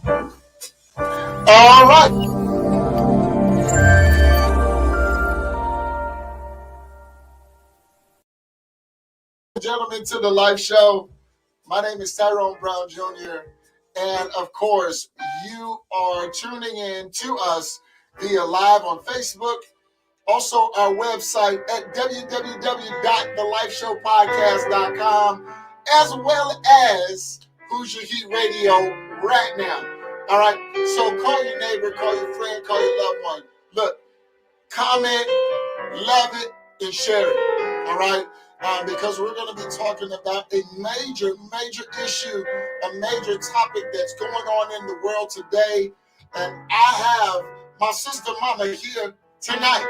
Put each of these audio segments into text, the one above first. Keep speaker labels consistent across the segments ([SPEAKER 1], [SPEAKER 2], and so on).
[SPEAKER 1] All right. Gentlemen, to the live show. My name is Tyrone Brown Jr. And of course, you are tuning in to us via live on Facebook. Also, our website at www.thelifeshowpodcast.com, as well as Hoosier Heat Radio right now. All right. So call your neighbor, call your friend, call your loved one. Look, comment, love it, and share it. All right. Because we're going to be talking about a major issue, a major topic that's going on in the world today. And I have my sister mama here tonight.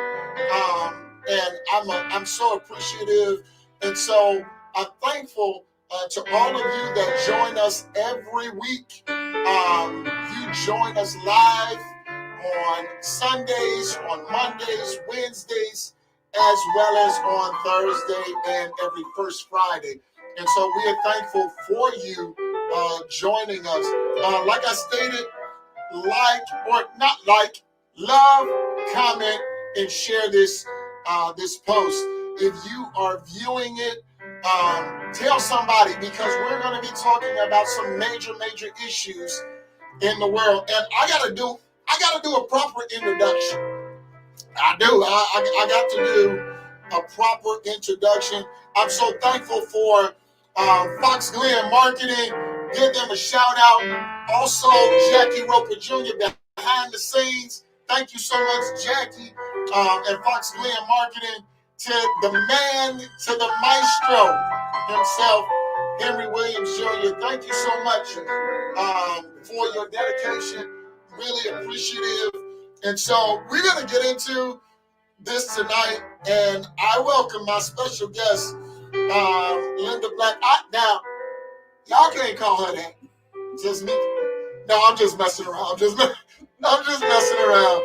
[SPEAKER 1] And I'm so appreciative. And so I'm thankful to all of you that join us every week. You join us live on Sundays, on Mondays, Wednesdays, as well as on Thursday and every first Friday. And so we are thankful for you joining us. Like I stated, like or not like, love, comment, and share this post. If you are viewing it, tell somebody, because we're going to be talking about some major issues in the world. And I gotta do a proper introduction. I do. I got to do a proper introduction. I'm so thankful for Fox Glen Marketing. Give them a shout out. Also, Jackie Roper Jr. behind the scenes. Thank you so much, Jackie, and Fox Glen Marketing. To the man, to the maestro himself, Henry Williams Jr. Thank you so much for your dedication. Really appreciative. And so we're going to get into this tonight, and I welcome my special guest, Linda Black. Now, y'all can't call her that. Just me. No, I'm just messing around. I'm just messing around.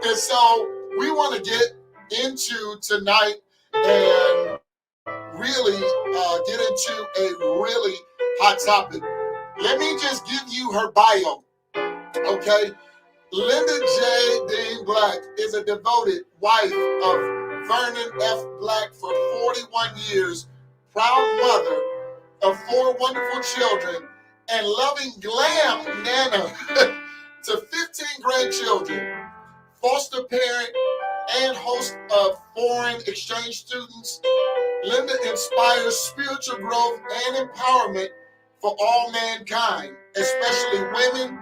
[SPEAKER 1] And so we want to get into tonight and really get into a really hot topic. Let me just give you her bio, okay? Linda J. DeanBlack is a devoted wife of Vernon F. Black for 41 years, proud mother of 4 wonderful children, and loving glam nana to 15 grandchildren, foster parent, and host of foreign exchange students. Linda inspires spiritual growth and empowerment for all mankind, especially women,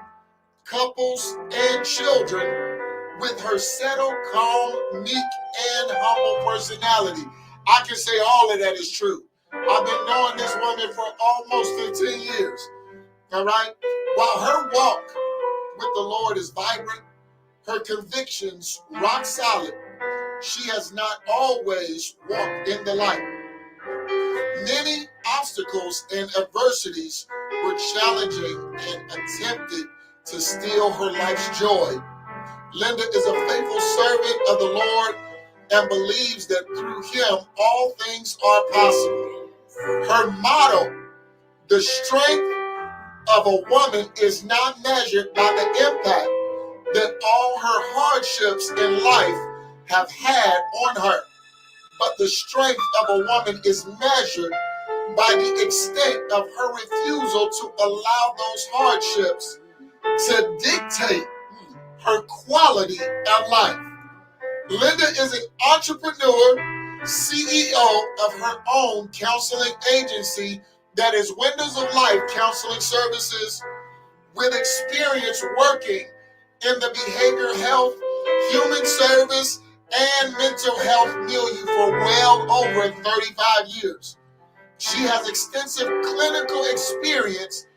[SPEAKER 1] couples, and children, with her settled, calm, meek, and humble personality. I can say all of that is true. I've been knowing this woman for almost 15 years. All right? While her walk with the Lord is vibrant, her convictions rock solid, she has not always walked in the light. Many obstacles and adversities were challenging and attempted to steal her life's joy. Linda is a faithful servant of the Lord and believes that through him all things are possible. Her motto, the strength of a woman is not measured by the impact that all her hardships in life have had on her, but the strength of a woman is measured by the extent of her refusal to allow those hardships to dictate her quality of life. Linda is an entrepreneur, CEO of her own counseling agency that is Windows of Life Counseling Services, with experience working in the behavioral health, human service, and mental health milieu for well over 35 years. She has extensive clinical experience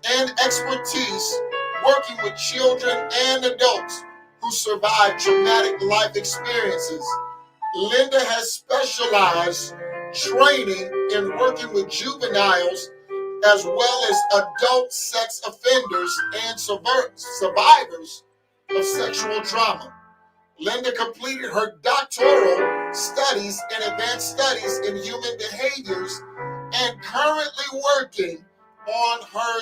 [SPEAKER 1] and expertise working with children and adults who survive traumatic life experiences. Linda has specialized training in working with juveniles as well as adult sex offenders and survivors of sexual trauma. Linda completed her doctoral studies and advanced studies in human behaviors and currently working on her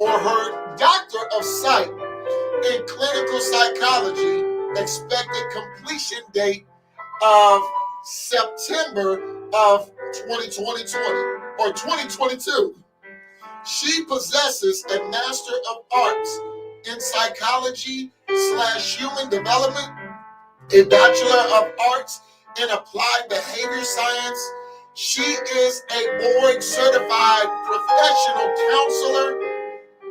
[SPEAKER 1] her Doctor of Sight in Clinical Psychology, expected completion date of September of 2020 or 2022. She possesses a Master of Arts in Psychology / Human Development, a Bachelor of Arts in Applied Behavior Science. She is a board certified professional counselor,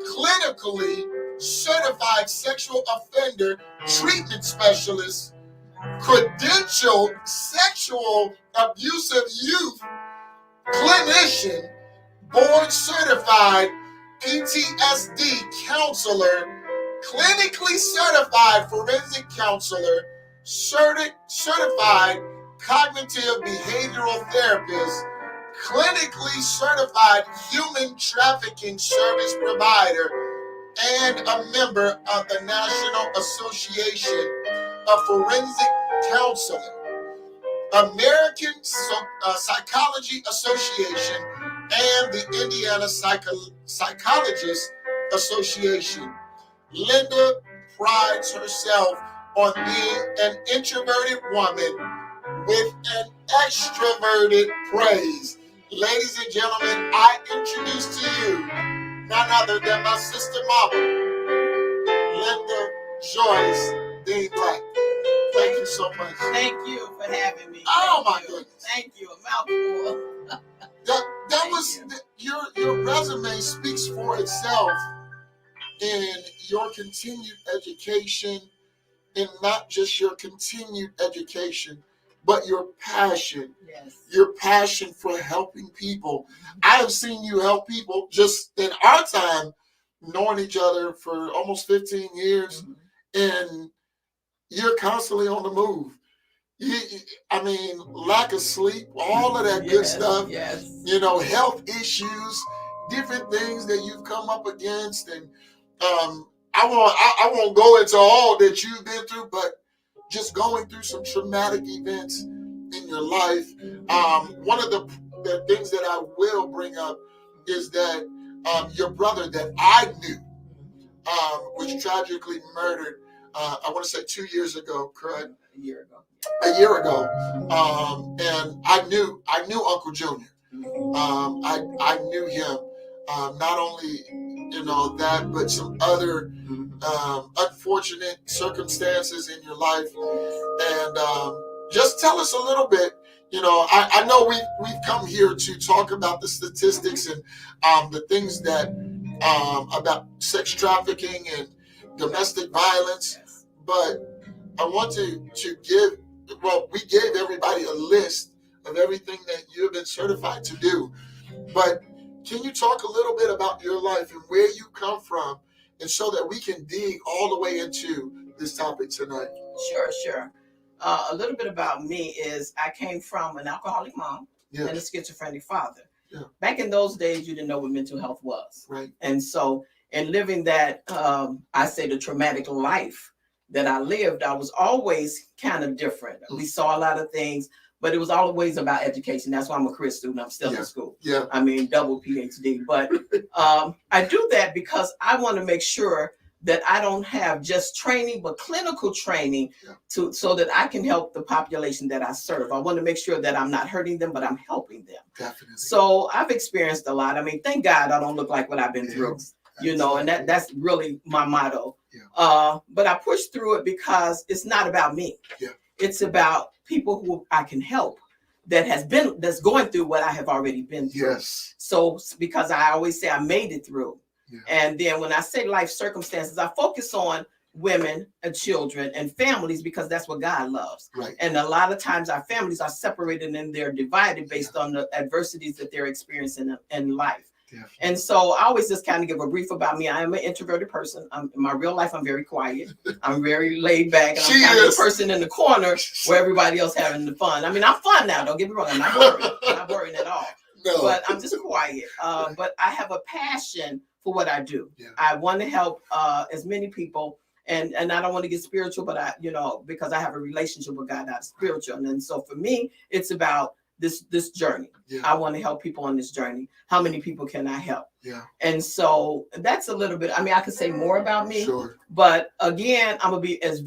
[SPEAKER 1] clinically certified sexual offender treatment specialist, credentialed sexual abusive youth clinician, board certified PTSD counselor, clinically certified forensic counselor, certified cognitive behavioral therapist, clinically certified human trafficking service provider, and a member of the National Association of Forensic Counseling, American Psychology Association, and the Indiana Psychologists Association. Linda prides herself on being an introverted woman with an extroverted praise. Ladies and gentlemen, I introduce to you none other than my sister mama, Linda Joyce DeanBlack. Thank you so much.
[SPEAKER 2] Thank you for having me.
[SPEAKER 1] Oh my goodness.
[SPEAKER 2] Thank you. A mouthful.
[SPEAKER 1] That was your resume speaks for itself in your continued education, and not just your continued education, but your passion.
[SPEAKER 2] Yes.
[SPEAKER 1] Your passion for helping people. I have seen you help people just in our time, knowing each other for almost 15 years, and you're constantly on the move. Lack of sleep, all of that good stuff.
[SPEAKER 2] Yes.
[SPEAKER 1] Health issues, different things that you've come up against, and I won't go into all that you've been through, but just going through some traumatic events in your life. One of the things that I will bring up is that your brother that I knew was tragically murdered. I want to say 2 years ago, correct?
[SPEAKER 2] A year ago.
[SPEAKER 1] And I knew Uncle Junior. I knew him. Not only that, but some other unfortunate circumstances in your life. And just tell us a little bit. I know we've come here to talk about the statistics and the things that about sex trafficking and domestic violence, but I want to give. Well, we gave everybody a list of everything that you've been certified to do, but can you talk a little bit about your life and where you come from, and so that we can dig all the way into this topic tonight?
[SPEAKER 2] Sure. A little bit about me is I came from an alcoholic mom and a schizophrenic father.
[SPEAKER 1] Yeah.
[SPEAKER 2] Back in those days, you didn't know what mental health was.
[SPEAKER 1] Right.
[SPEAKER 2] And so in living that, I say the traumatic life that I lived, I was always kind of different. We saw a lot of things, but it was always about education. That's why I'm a career student. I'm still in school.
[SPEAKER 1] Yeah.
[SPEAKER 2] Double PhD. But I do that because I want to make sure that I don't have just training, but clinical training so that I can help the population that I serve. I want to make sure that I'm not hurting them, but I'm helping them.
[SPEAKER 1] Definitely.
[SPEAKER 2] So I've experienced a lot. Thank God I don't look like what I've been through. And that's really my motto. Yeah. But I push through it because it's not about me.
[SPEAKER 1] Yeah.
[SPEAKER 2] It's about people who I can help that's going through what I have already been through.
[SPEAKER 1] Yes.
[SPEAKER 2] So because I always say I made it through.
[SPEAKER 1] Yeah.
[SPEAKER 2] And then when I say life circumstances, I focus on women and children and families because that's what God loves.
[SPEAKER 1] Right.
[SPEAKER 2] And a lot of times our families are separated and they're divided based on the adversities that they're experiencing in life. Definitely. And so I always just kind of give a brief about me. I am an introverted person. In my real life, I'm very quiet. I'm very laid back. And I'm kind of the person in the corner where everybody else having the fun. I'm fun now. Don't get me wrong. I'm not worried. I'm not worried at all. No. But I'm just quiet. But I have a passion for what I do. Yeah. I want to help as many people. And I don't want to get spiritual, but because I have a relationship with God, not spiritual. And then so for me, it's about this journey.
[SPEAKER 1] Yeah.
[SPEAKER 2] I want to help people on this journey. How many people can I help?
[SPEAKER 1] Yeah.
[SPEAKER 2] And so that's a little bit. I mean, I could say more about me,
[SPEAKER 1] Sure.
[SPEAKER 2] but again, I'm gonna be as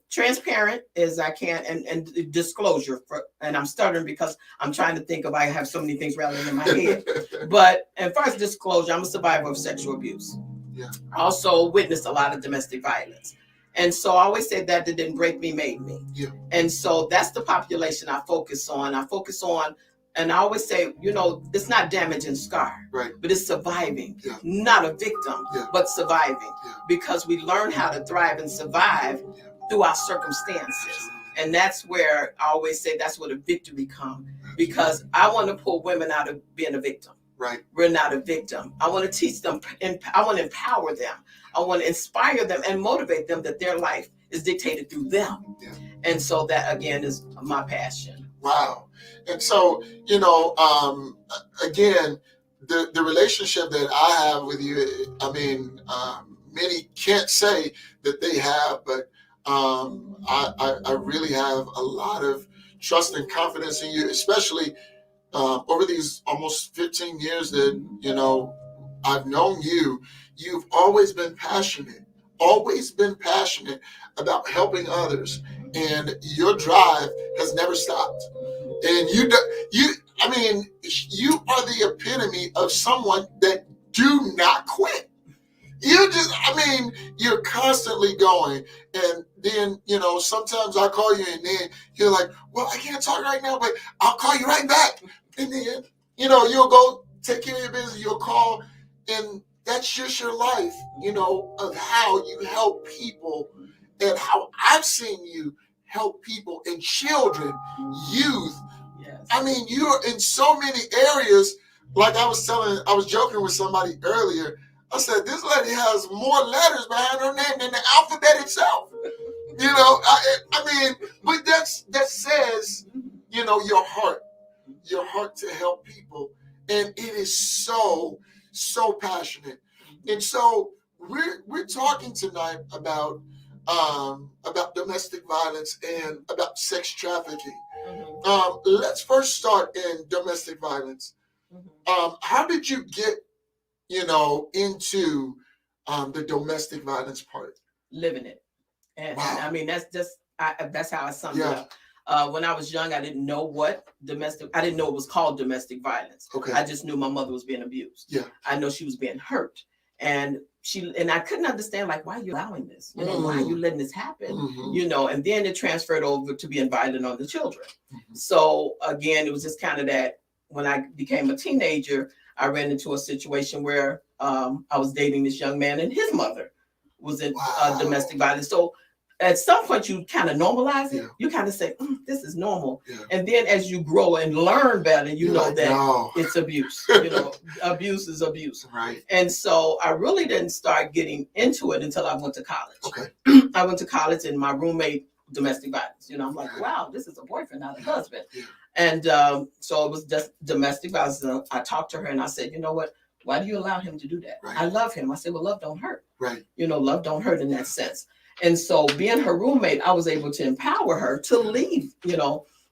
[SPEAKER 2] transparent as I can, and disclosure. And I'm stuttering because I'm trying to think of. I have so many things rattling in my head. But as far as disclosure, I'm a survivor of sexual abuse.
[SPEAKER 1] Yeah.
[SPEAKER 2] I also witnessed a lot of domestic violence. And so I always said that didn't break me, made me.
[SPEAKER 1] Yeah.
[SPEAKER 2] And so that's the population I focus on. And I always say, it's not damage and scar,
[SPEAKER 1] right,
[SPEAKER 2] but it's surviving,
[SPEAKER 1] yeah,
[SPEAKER 2] not a victim,
[SPEAKER 1] yeah,
[SPEAKER 2] but surviving,
[SPEAKER 1] yeah,
[SPEAKER 2] because we learn how to thrive and survive through our circumstances. And that's where I always say that's where the victory comes, because I want to pull women out of being a victim.
[SPEAKER 1] Right.
[SPEAKER 2] We're not a victim. I want to teach them, and I want to empower them. I want to inspire them and motivate them that their life is dictated through them. Yeah. And so that, again, is my passion.
[SPEAKER 1] Wow. And so, again, the relationship that I have with you, I mean, many can't say that they have, but I really have a lot of trust and confidence in you, especially over these almost 15 years that, I've known you. You've always been passionate about helping others, and your drive has never stopped. And you are the epitome of someone that do not quit. You're constantly going. And then, sometimes I call you and then you're like, well, I can't talk right now, but I'll call you right back. And then, you'll go take care of your business, you'll call, and that's just your life, of how you help people and how I've seen you help people and children, youth.
[SPEAKER 2] Yes.
[SPEAKER 1] I mean, you're in so many areas. Like I was joking with somebody earlier. I said, this lady has more letters behind her name than the alphabet itself. But that says, your heart to help people. And it is so, so passionate. And so we're talking tonight about domestic violence and about sex trafficking. Mm-hmm. Let's first start in domestic violence. Mm-hmm. How did you get, into the domestic violence part?
[SPEAKER 2] Living it. And, wow. And I mean, that's how I summed it up. When I was young, I didn't know I didn't know it was called domestic violence. Okay. I just knew my mother was being abused. Yeah. I know she was being hurt. And I couldn't understand, like, why are you allowing this? Why are you letting this happen? Mm-hmm. And then it transferred over to being violent on the children. Mm-hmm. So again, it was just kind of that when I became a teenager, I ran into a situation where I was dating this young man and his mother was in domestic violence. So at some point you kind of normalize it. Yeah. You kind of say, this is normal. Yeah. And then as you grow and learn better, you know that it's abuse. Abuse is abuse. Right. And so I really didn't start getting into it until I went to college. Okay. I went to college and my roommate, domestic violence. I'm like, wow, this is a boyfriend, not a husband. Yeah. And so it was just domestic violence. And I talked to her and I said, you know what? Why do you allow him to do that? Right. I love him. I said, well, love don't hurt. Right. Love don't hurt in that sense. And so being her roommate, I was able to empower her to leave,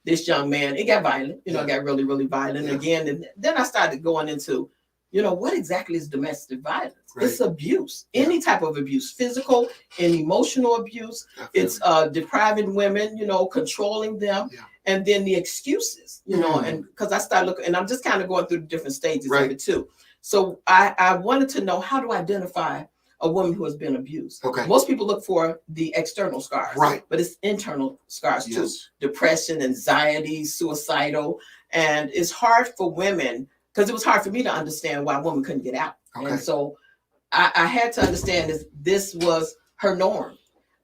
[SPEAKER 2] this young man. It got violent, it got really, really violent again. And then I started going into, what exactly is domestic violence? Right. It's abuse, any type of abuse, physical and emotional abuse. Definitely. It's depriving women, controlling them. Yeah. And then the excuses, and because I started looking, and I'm just kind of going through the different stages of it too. So I wanted to know, how to identify a woman who has been abused. Okay. Most people look for the external scars, right? But it's internal scars too. Depression, anxiety, suicidal. And it's hard for women, because it was hard for me to understand why a woman couldn't get out. Okay. And so I had to understand this was her norm.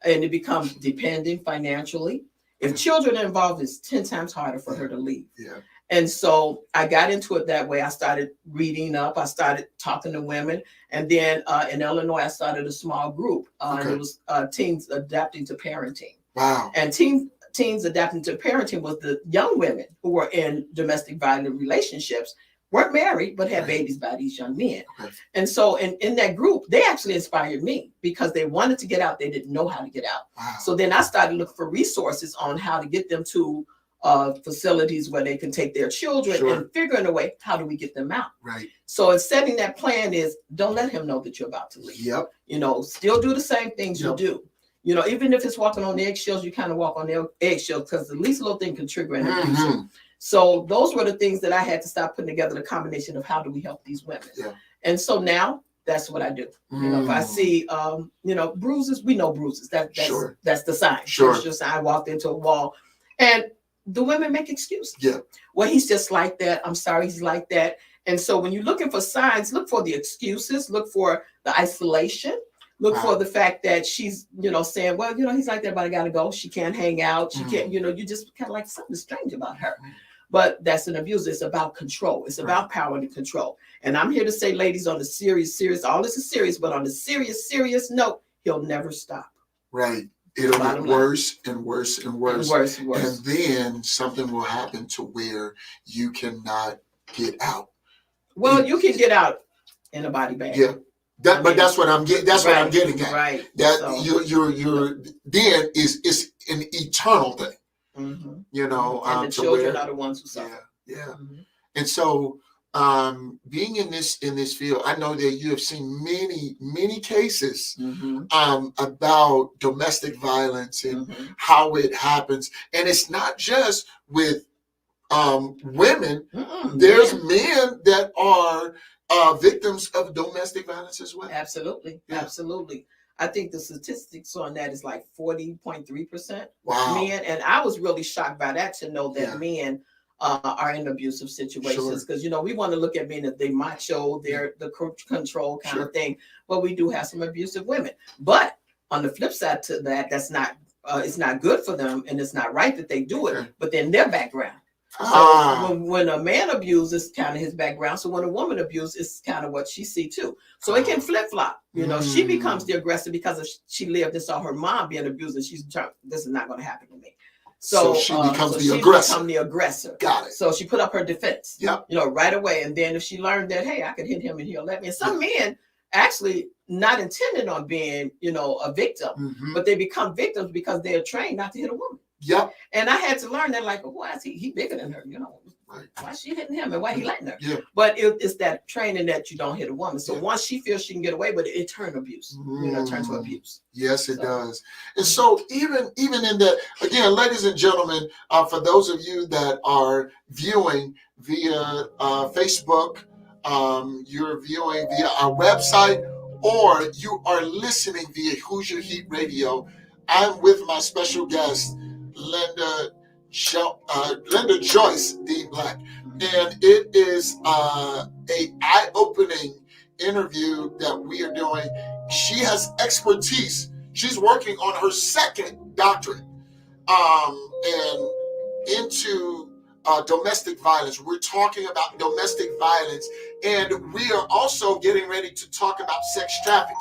[SPEAKER 2] And it becomes dependent financially. If children are involved, it's 10 times harder for her to leave. Yeah. And so I got into it that way. I started reading up. I started talking to women. And then in Illinois, I started a small group. And it was Teens Adapting to Parenting. Wow. And Teens Adapting to Parenting was the young women who were in domestic violent relationships, weren't married, but had babies by these young men. Okay. And so in that group, they actually inspired me because they wanted to get out. They didn't know how to get out. Wow. So then I started looking for resources on how to get them to facilities where they can take their children,
[SPEAKER 1] Sure.
[SPEAKER 2] and figuring a way, how do we get them out?
[SPEAKER 1] Right.
[SPEAKER 2] So in setting that plan is, don't let him know that you're about to leave.
[SPEAKER 1] Yep.
[SPEAKER 2] Still do the same things you
[SPEAKER 1] Yep.
[SPEAKER 2] do. Even if it's walking on eggshells, you kind of walk on eggshells, because the least little thing can trigger an abuse.
[SPEAKER 1] Mm-hmm.
[SPEAKER 2] So those were the things that I had to start putting together, the combination of how do we help these women.
[SPEAKER 1] Yeah.
[SPEAKER 2] And so now that's what I do. If I see, bruises, we know bruises.
[SPEAKER 1] Sure.
[SPEAKER 2] That's the sign.
[SPEAKER 1] Sure.
[SPEAKER 2] It's just, I walked into a wall, and the women make excuses.
[SPEAKER 1] Yeah.
[SPEAKER 2] Well, he's just like that. I'm sorry, he's like that. And so when you're looking for signs, look for the excuses, look for the isolation, look for the fact that she's, saying, well, he's like that, but I gotta go. She can't hang out. She can't, you just kind of like something strange about her. But that's an abuse. It's about control. It's about power and control. And I'm here to say, ladies, on the serious, all this is serious, but on the serious note, he'll never stop.
[SPEAKER 1] Right. It'll get worse and worse and worse. And then something will happen to where you cannot get out.
[SPEAKER 2] Well, you can get out in a body bag.
[SPEAKER 1] Yeah. But that's what I'm getting. That's what I'm getting at.
[SPEAKER 2] Right.
[SPEAKER 1] That you're then is an eternal thing. Mm-hmm.
[SPEAKER 2] And the children are the ones who suffer.
[SPEAKER 1] Yeah. Mm-hmm. And so, being in this field, I know that you have seen many cases about domestic violence and how it happens, and it's not just with women. There's men that are victims of domestic violence as well.
[SPEAKER 2] Absolutely. I think the statistics on that is like 40.3%.
[SPEAKER 1] Wow.
[SPEAKER 2] Men, and I was really shocked by that, to know that men are in abusive situations, because we want to look at men as they macho, they're the control kind of thing, but we do have some abusive women. But on the flip side to that, that's not it's not good for them, and it's not right that they do it. But then their background. So when a man abuses, kind of his background. So when a woman abuses, it's kind of what she see too. So it can flip flop. She becomes the aggressor because she lived and saw her mom being abused, and she's trying, this is not going to happen to me. So she becomes the aggressor.
[SPEAKER 1] Got it.
[SPEAKER 2] So she put up her defense.
[SPEAKER 1] Yep.
[SPEAKER 2] Right away. And then if she learned that, hey, I could hit him and he'll let me. And some men actually not intended on being, a victim, but they become victims because they are trained not to hit a woman.
[SPEAKER 1] Yep.
[SPEAKER 2] And I had to learn that, like, why is he bigger than her? Why is she hitting him, and why he letting her?
[SPEAKER 1] Yeah.
[SPEAKER 2] But it's that training that you don't hit a woman. So once she feels she can get away with it, it turns abuse. Turns to abuse.
[SPEAKER 1] Yes, it does. And so even in that, again, ladies and gentlemen, for those of you that are viewing via Facebook, you're viewing via our website, or you are listening via Hoosier Heat Radio, I'm with my special guest, Linda Joyce, DeanBlack, and it is a eye-opening interview that we are doing. She has expertise. She's working on her second doctorate, and into domestic violence. We're talking about domestic violence, and we are also getting ready to talk about sex trafficking.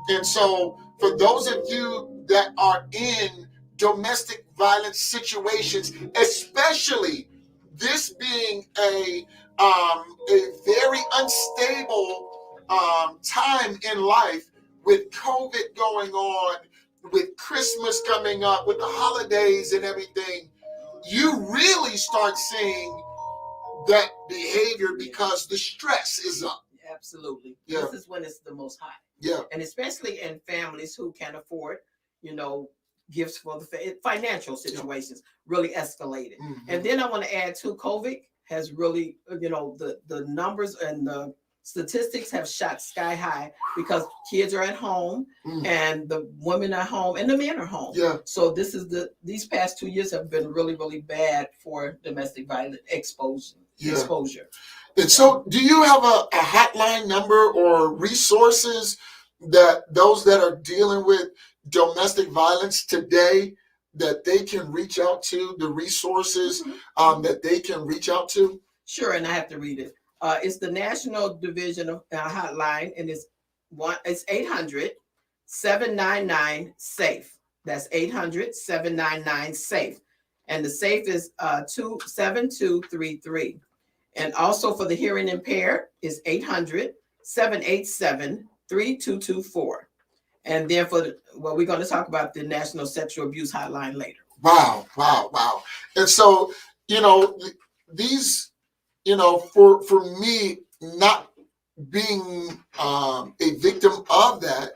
[SPEAKER 1] And so, for those of you that are in domestic violence situations, especially this being a very unstable time in life, with COVID going on, with Christmas coming up, with the holidays and everything, you really start seeing that behavior because the stress is up.
[SPEAKER 2] Absolutely.
[SPEAKER 1] Yeah.
[SPEAKER 2] This is when it's the most high.
[SPEAKER 1] Yeah.
[SPEAKER 2] And especially in families who can afford, gifts for the financial situations really escalated. And then I want to add too, COVID has really, the numbers and the statistics have shot sky high because kids are at home and the women are home and the men are home.
[SPEAKER 1] Yeah.
[SPEAKER 2] So these past 2 years have been really, really bad for domestic violence exposure.
[SPEAKER 1] And so do you have a hotline number or resources that those that are dealing with domestic violence today that they can reach out to, the resources that they can reach out to?
[SPEAKER 2] Sure, and I have to read it. It's the National Division of Hotline, and it's 800-799-SAFE. That's 800-799-SAFE. And the SAFE is 27233. And also for the hearing impaired is 800-787-3224. And then we're going to talk about the National Sexual Abuse Hotline later.
[SPEAKER 1] Wow. And so, these, for me, not being a victim of that,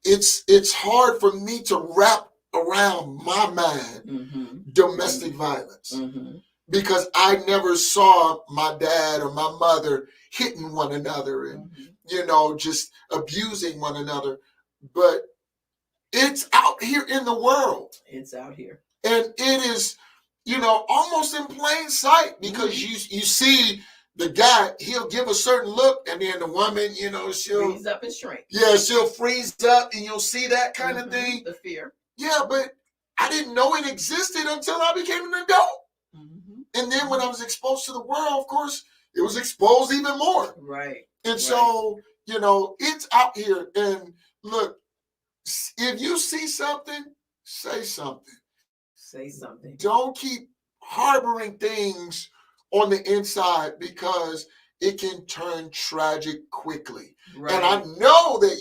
[SPEAKER 1] it's hard for me to wrap around my mind domestic violence, because I never saw my dad or my mother hitting one another and just abusing one another. But it's out here in the world.
[SPEAKER 2] It's out here.
[SPEAKER 1] And it is, almost in plain sight, because you see the guy, he'll give a certain look, and then the woman, she'll
[SPEAKER 2] freeze up and shrink.
[SPEAKER 1] Yeah, she'll freeze up, and you'll see that kind of thing.
[SPEAKER 2] The fear.
[SPEAKER 1] Yeah, but I didn't know it existed until I became an adult. And then when I was exposed to the world, of course, it was exposed even more.
[SPEAKER 2] Right.
[SPEAKER 1] And so, it's out here. And look, if you see something, say something.
[SPEAKER 2] Say something.
[SPEAKER 1] Don't keep harboring things on the inside, because it can turn tragic quickly. Right. And I know that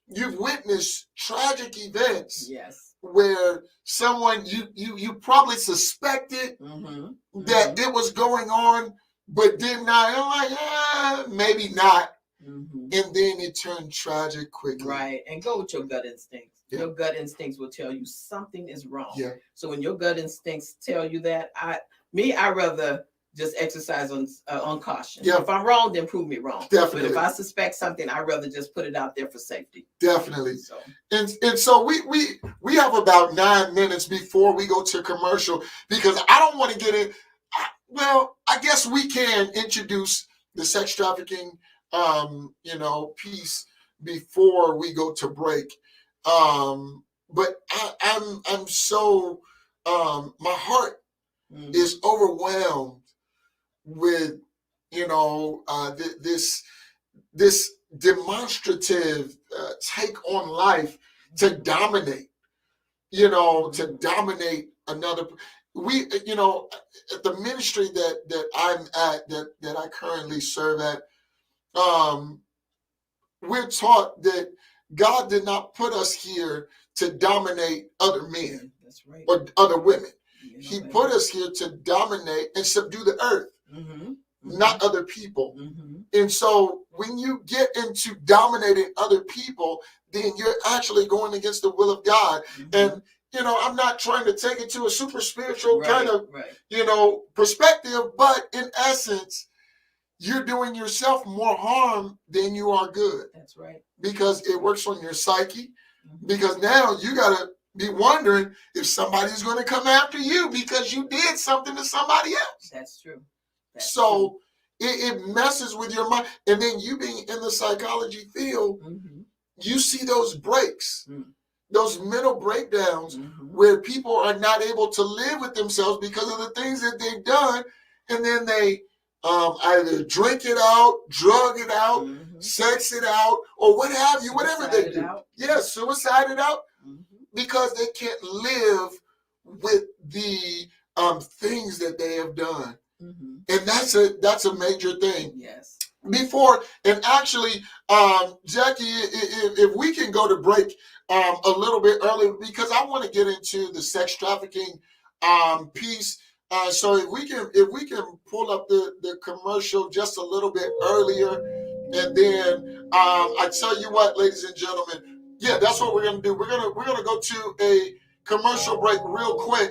[SPEAKER 1] you've witnessed tragic events.
[SPEAKER 2] Yes.
[SPEAKER 1] Where someone you probably suspected that it was going on, but did not. I'm like, maybe not. And then it turned tragic quickly.
[SPEAKER 2] Right. And go with your gut instincts. Yeah. Your gut instincts will tell you something is wrong.
[SPEAKER 1] Yeah.
[SPEAKER 2] So when your gut instincts tell you that, I rather just exercise on caution. Yeah. If I'm wrong, then prove me wrong.
[SPEAKER 1] Definitely.
[SPEAKER 2] But if I suspect something, I'd rather just put it out there for safety.
[SPEAKER 1] Definitely. So. And so we have about 9 minutes before we go to commercial, because I don't want to get in. Well, I guess we can introduce the sex trafficking, piece before we go to break. But I'm so, my heart is overwhelmed with, this demonstrative take on life to dominate, to dominate another. We, at the ministry that I'm at, that I currently serve at, we're taught that God did not put us here to dominate other men.
[SPEAKER 2] That's right.
[SPEAKER 1] Or other women. He put us here to dominate and subdue the earth, not other people. And so when you get into dominating other people, then you're actually going against the will of God. And, I'm not trying to take it to a super spiritual kind of, perspective, but in essence, you're doing yourself more harm than you are good.
[SPEAKER 2] That's right.
[SPEAKER 1] Because it works on your psyche. Because now you got to be wondering if somebody's going to come after you because you did something to somebody else.
[SPEAKER 2] That's true.
[SPEAKER 1] So it messes with your mind. And then you being in the psychology field, you see those breaks, those mental breakdowns where people are not able to live with themselves because of the things that they've done. And then they either drink it out, drug it out, sex it out, or what have you, whatever they do. Suicide it out. Because they can't live with the things that they have done. And that's a major thing.
[SPEAKER 2] Yes.
[SPEAKER 1] Before, and actually, Jackie, if we can go to break a little bit early, because I want to get into the sex trafficking piece. So if we can pull up the commercial just a little bit earlier, and then I tell you what, ladies and gentlemen. Yeah, that's what we're gonna do. We're gonna go to a commercial break real quick,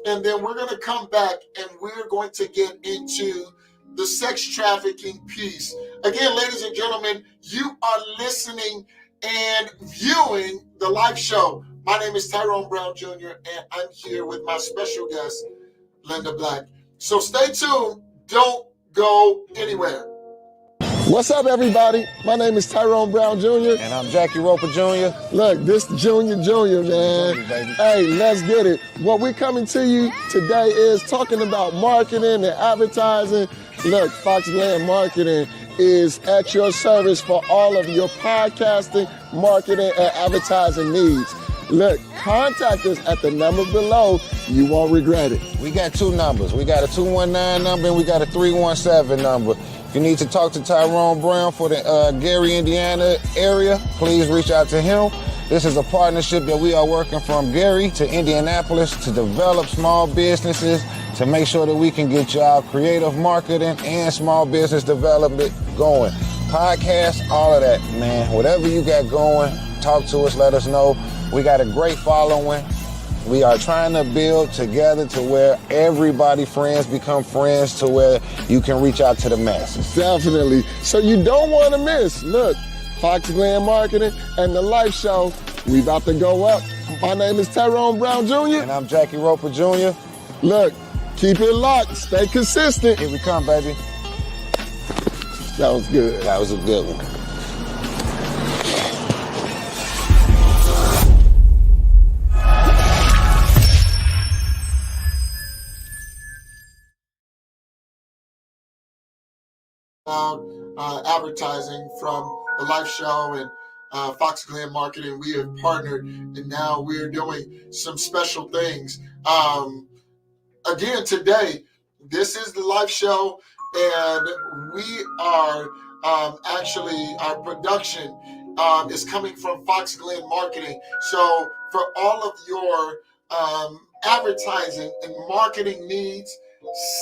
[SPEAKER 1] and then we're gonna come back and we're going to get into the sex trafficking piece. Again, ladies and gentlemen, you are listening and viewing the live show. My name is Tyrone Brown Jr., and I'm here with my special guest, DeanBlack. So stay tuned. Don't go anywhere. What's up, everybody? My name is Tyrone Brown Jr.
[SPEAKER 3] And I'm Jackie Roper Jr.
[SPEAKER 1] Look, this Junior, man. Hey, let's get it. What we're coming to you today is talking about marketing and advertising. Look, Foxland Marketing is at your service for all of your podcasting, marketing, and advertising needs. Look, contact us at the number below. You won't regret it.
[SPEAKER 3] We got two numbers. We got a 219 number and we got a 317 number. If you need to talk to Tyrone Brown for the Gary, Indiana area, please reach out to him. This is a partnership that we are working from Gary to Indianapolis to develop small businesses, to make sure that we can get y'all creative marketing and small business development going. Podcasts, all of that, man. Whatever you got going, talk to us, let us know. We got a great following. We are trying to build together to where everybody friends become friends, to where you can reach out to the masses.
[SPEAKER 4] Definitely. So you don't want to miss. Look, Fox Glen Marketing and the Life Show. We about to go up. My name is Tyrone Brown Jr.
[SPEAKER 3] And I'm Jackie Roper Jr.
[SPEAKER 4] Look, keep it locked. Stay consistent.
[SPEAKER 3] Here we come, baby.
[SPEAKER 4] That was good.
[SPEAKER 3] That was a good one.
[SPEAKER 1] Advertising from the Life Show and Fox Glen Marketing. We have partnered, and now we're doing some special things. Again, today, this is the Life Show, and we are actually, our production is coming from Fox Glen Marketing. So for all of your advertising and marketing needs,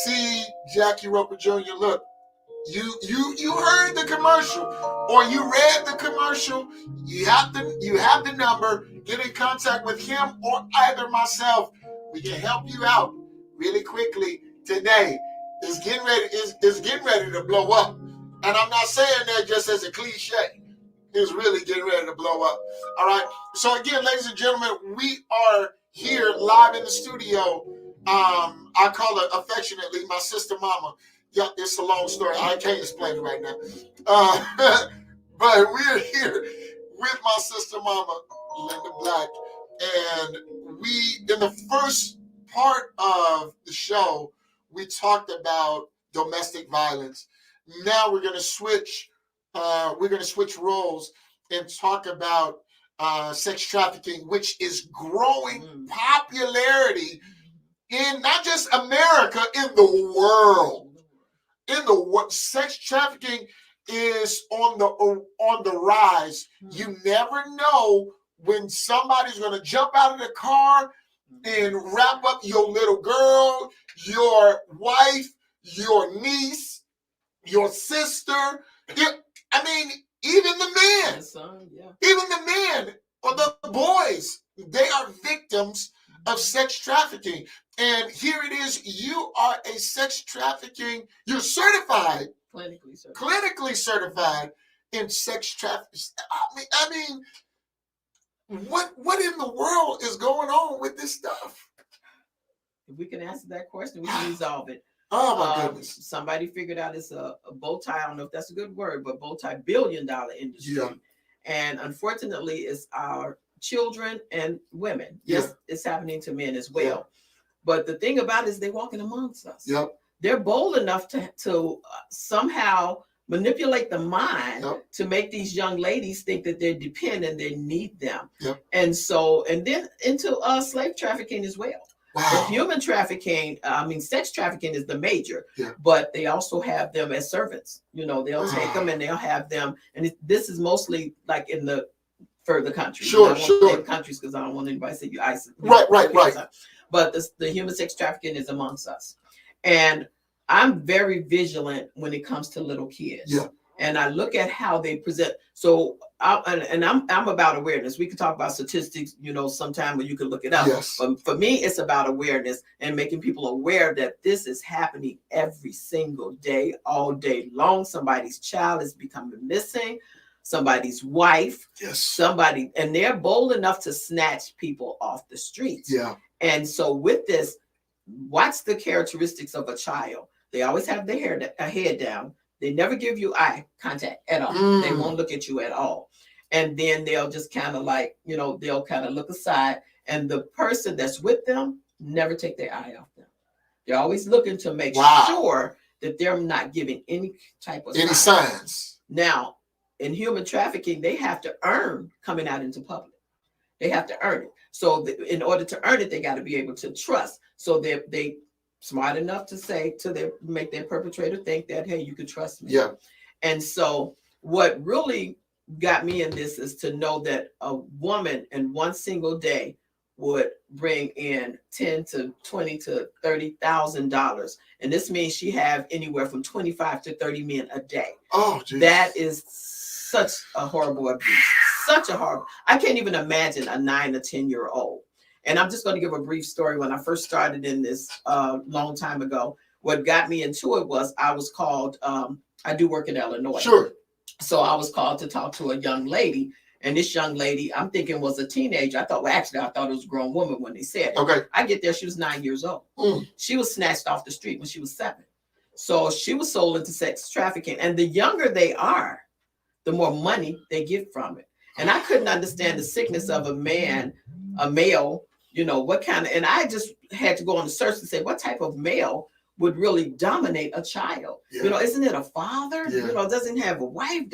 [SPEAKER 1] see Jackie Roper Jr. Look, you heard the commercial or you read the commercial. You have the number. Get in contact with him or either myself. We can help you out really quickly today. It's getting ready to blow up. And I'm not saying that just as a cliche. It's really getting ready to blow up. All right. So again, ladies and gentlemen, we are here live in the studio. I call her affectionately my sister mama. Yeah, it's a long story. I can't explain it right now. But we're here with my sister mama, DeanBlack. And we, in the first part of the show, we talked about domestic violence. Now we're going to switch. We're going to switch roles and talk about sex trafficking, which is growing popularity in not just America, in the world. In the world, sex trafficking is on the rise. You never know when somebody's going to jump out of the car and wrap up your little girl, your wife, your niece, your sister. I mean, even the men, even the men or the boys, they are victims of sex trafficking. And here it is, you are a sex trafficking, you're certified, clinically certified in sex trafficking. I mean, what in the world is going on with this stuff?
[SPEAKER 2] If we can answer that question, we can resolve it.
[SPEAKER 1] Oh my goodness.
[SPEAKER 2] Somebody figured out it's a bow tie, I don't know if that's a good word, but bow tie billion-dollar industry. Yeah. And unfortunately, it's our children and women. Yes, it's happening to men as well. Yeah. But the thing about it is they're walking amongst us. Yep. They're bold enough to somehow manipulate the mind to make these young ladies think that they're dependent, they need them. Yep. And then into slave trafficking as well. Wow. The human trafficking, sex trafficking is the major, but they also have them as servants. They'll take them and they'll have them. And this is mostly like in the further countries. Sure. Countries, because I don't want anybody to say you ISIS. Right. But the human sex trafficking is amongst us. And I'm very vigilant when it comes to little kids. Yeah. And I look at how they present. So I'm about awareness. We can talk about statistics, sometime when you can look it up. Yes. But for me, it's about awareness and making people aware that this is happening every single day, all day long. Somebody's child is becoming missing. Somebody's wife, and they're bold enough to snatch people off the streets. Yeah. And so with this, what's the characteristics of a child? They always have their head down. They never give you eye contact at all. They won't look at you at all. And then they'll just kind of they'll kind of look aside, and the person that's with them never take their eye off them. They're always looking to make sure that they're not giving any type of signs. Now, in human trafficking, they have to earn coming out into public. They have to earn it. So in order to earn it, they got to be able to trust. So they smart enough to make their perpetrator think that, hey, you can trust me. Yeah. And so what really got me in this is to know that a woman in one single day would bring in $10 to $20 to $30,000, and this means she have anywhere from 25 to 30 men a day.
[SPEAKER 1] Oh, geez.
[SPEAKER 2] That is such a horrible abuse. Such a horrible. I can't even imagine a 9 or 10-year-old. And I'm just going to give a brief story. When I first started in this long time ago, what got me into it was I was called. I do work in Illinois.
[SPEAKER 1] Sure.
[SPEAKER 2] So I was called to talk to a young lady. And this young lady, I'm thinking was a teenager. I thought it was a grown woman when they said it.
[SPEAKER 1] Okay.
[SPEAKER 2] I get there, she was 9 years old. She was snatched off the street when she was 7. So she was sold into sex trafficking. And the younger they are, the more money they get from it. And I couldn't understand the sickness of a male, what kind of, and I just had to go on the search and say, what type of male would really dominate a child?
[SPEAKER 1] Yeah.
[SPEAKER 2] Isn't it a father?
[SPEAKER 1] Yeah.
[SPEAKER 2] Doesn't have a wife,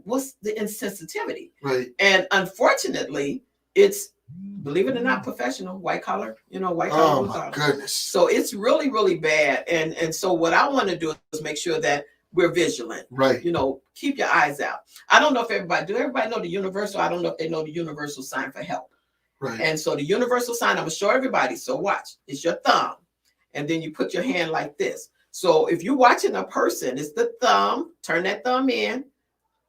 [SPEAKER 2] what's the insensitivity?
[SPEAKER 1] Right.
[SPEAKER 2] And unfortunately, it's, believe it or not, professional, white collar, white collar.
[SPEAKER 1] Oh my goodness.
[SPEAKER 2] So it's really, really bad. And so what I want to do is make sure that we're vigilant.
[SPEAKER 1] Right.
[SPEAKER 2] Keep your eyes out. I don't know if everybody know the universal. I don't know if they know the universal sign for help.
[SPEAKER 1] Right.
[SPEAKER 2] And so the universal sign, I'm gonna show everybody. So watch, it's your thumb. And then you put your hand like this. So if you're watching a person, it's the thumb, turn that thumb in,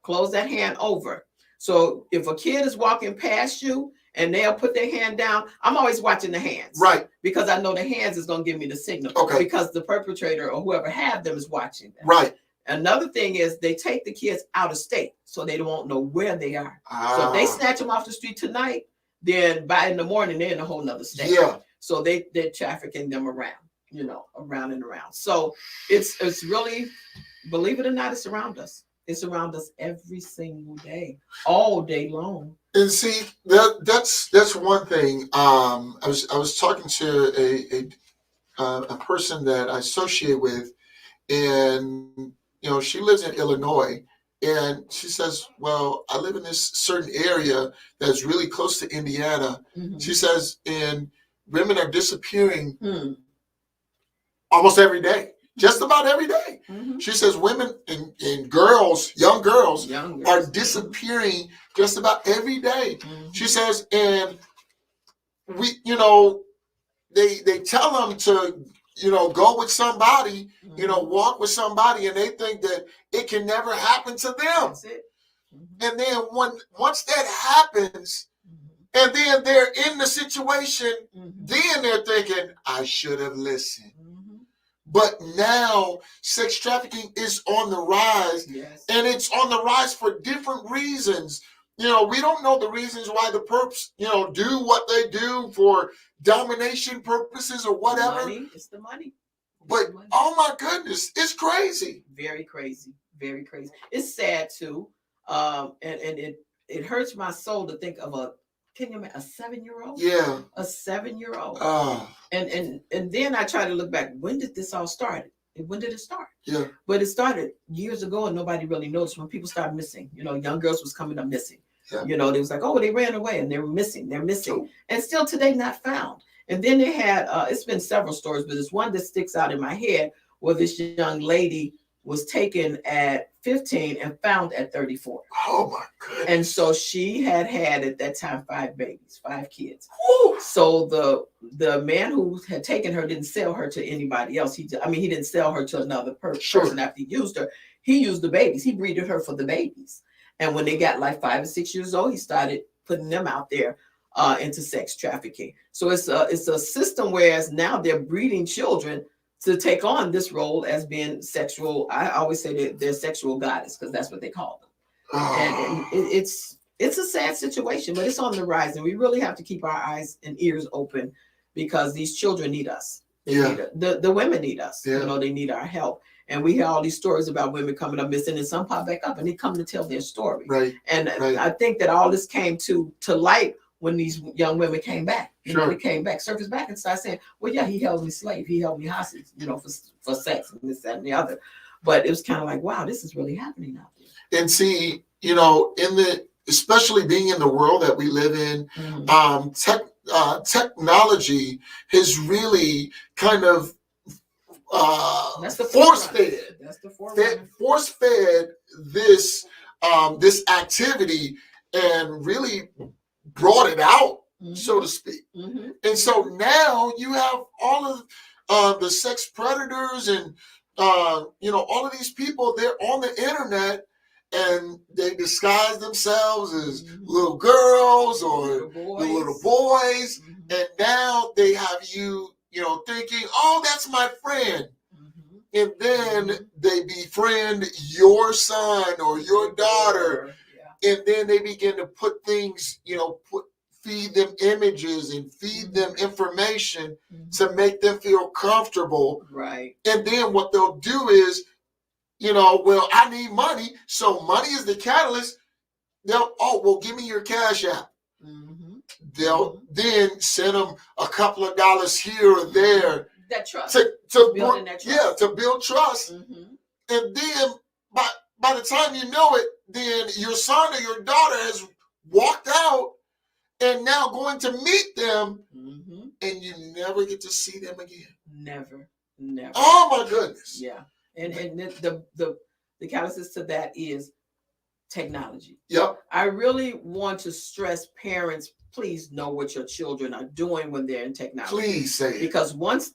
[SPEAKER 2] close that hand over. So if a kid is walking past you and they'll put their hand down, I'm always watching the hands.
[SPEAKER 1] Right.
[SPEAKER 2] Because I know the hands is going to give me the signal.
[SPEAKER 1] Okay.
[SPEAKER 2] Because the perpetrator or whoever have them is watching them.
[SPEAKER 1] Right.
[SPEAKER 2] Another thing is they take the kids out of state so they won't know where they are. So if they snatch them off the street tonight, then by in the morning, they're in a whole nother state.
[SPEAKER 1] Yeah.
[SPEAKER 2] So they're trafficking them around, around and around. So it's really, believe it or not, it's around us. It's around us every single day, all day long.
[SPEAKER 1] And see, that's one thing. I was talking to a person that I associate with, and she lives in Illinois, and she says, "Well, I live in this certain area that's really close to Indiana."
[SPEAKER 2] Mm-hmm.
[SPEAKER 1] She says, "And women are disappearing almost every day." Just about every day.
[SPEAKER 2] Mm-hmm.
[SPEAKER 1] She says women and girls, young girls, are disappearing just about every day.
[SPEAKER 2] Mm-hmm.
[SPEAKER 1] She says, and we, they tell them to, go with somebody, walk with somebody, and they think that it can never happen to them.
[SPEAKER 2] That's it. Mm-hmm.
[SPEAKER 1] And then once that happens, and then they're in the situation, then they're thinking, I should have listened. But now sex trafficking is on the rise, and it's on the rise for different reasons. We don't know the reasons why the perps, do what they do for domination purposes or whatever.
[SPEAKER 2] It's the money.
[SPEAKER 1] But oh my goodness, it's crazy.
[SPEAKER 2] Very crazy. Very crazy. It's sad too. And it hurts my soul to think of a 7-year-old?
[SPEAKER 1] Yeah.
[SPEAKER 2] A 7-year-old.
[SPEAKER 1] Oh.
[SPEAKER 2] And then I try to look back. When did this all start? When did it start?
[SPEAKER 1] Yeah.
[SPEAKER 2] But it started years ago, and nobody really noticed when people started missing. Young girls was coming up missing.
[SPEAKER 1] Yeah.
[SPEAKER 2] They was like, oh, they ran away and they were missing. They're missing. And still today not found. And then they had, it's been several stories, but there's one that sticks out in my head where this young lady was taken at 15 and found at 34.
[SPEAKER 1] Oh my goodness.
[SPEAKER 2] And so she had at that time 5 babies, 5 kids. Woo! So the man who had taken her didn't sell her to anybody else. He didn't sell her to another person after he used her. He used the babies. He breeded her for the babies. And when they got like 5 or 6 years old, he started putting them out there into sex trafficking. So it's a system, whereas now they're breeding children to take on this role as being sexual. I always say that they're sexual goddess because that's what they call them. And it's a sad situation, but it's on the rise, and we really have to keep our eyes and ears open because these children need us. The women need us. They need our help. And we hear all these stories about women coming up missing, and some pop back up and they come to tell their story.
[SPEAKER 1] Right.
[SPEAKER 2] And I think that all this came to light when these young women came back. They came back, surfaced back, and started saying, well, yeah, he held me slave. He held me hostage, for sex and this, that, and the other. But it was kind of like, wow, this is really happening out there.
[SPEAKER 1] And see, especially being in the world that we live in, technology has really kind of force-fed this this activity and really brought it out, so to speak. And so now you have all of the sex predators and all of these people. They're on the internet and they disguise themselves as little girls or little boys. And now they have you, thinking, oh, that's my friend. And then they befriend your son or your daughter. And then they begin to put things, feed them images and feed them information to make them feel comfortable.
[SPEAKER 2] Right.
[SPEAKER 1] And then what they'll do is, well, I need money. So money is the catalyst. Well, give me your Cash App. They'll then send them a couple of dollars here or there.
[SPEAKER 2] That trust.
[SPEAKER 1] To
[SPEAKER 2] building that trust.
[SPEAKER 1] Yeah, to build trust. And then by the time you know it, then your son or your daughter has walked out and now going to meet them, and you never get to see them again.
[SPEAKER 2] Never.
[SPEAKER 1] Oh my goodness.
[SPEAKER 2] Yeah. And the catalyst to that is technology.
[SPEAKER 1] Yep.
[SPEAKER 2] I really want to stress parents, please know what your children are doing when they're in technology.
[SPEAKER 1] Please say it.
[SPEAKER 2] Because once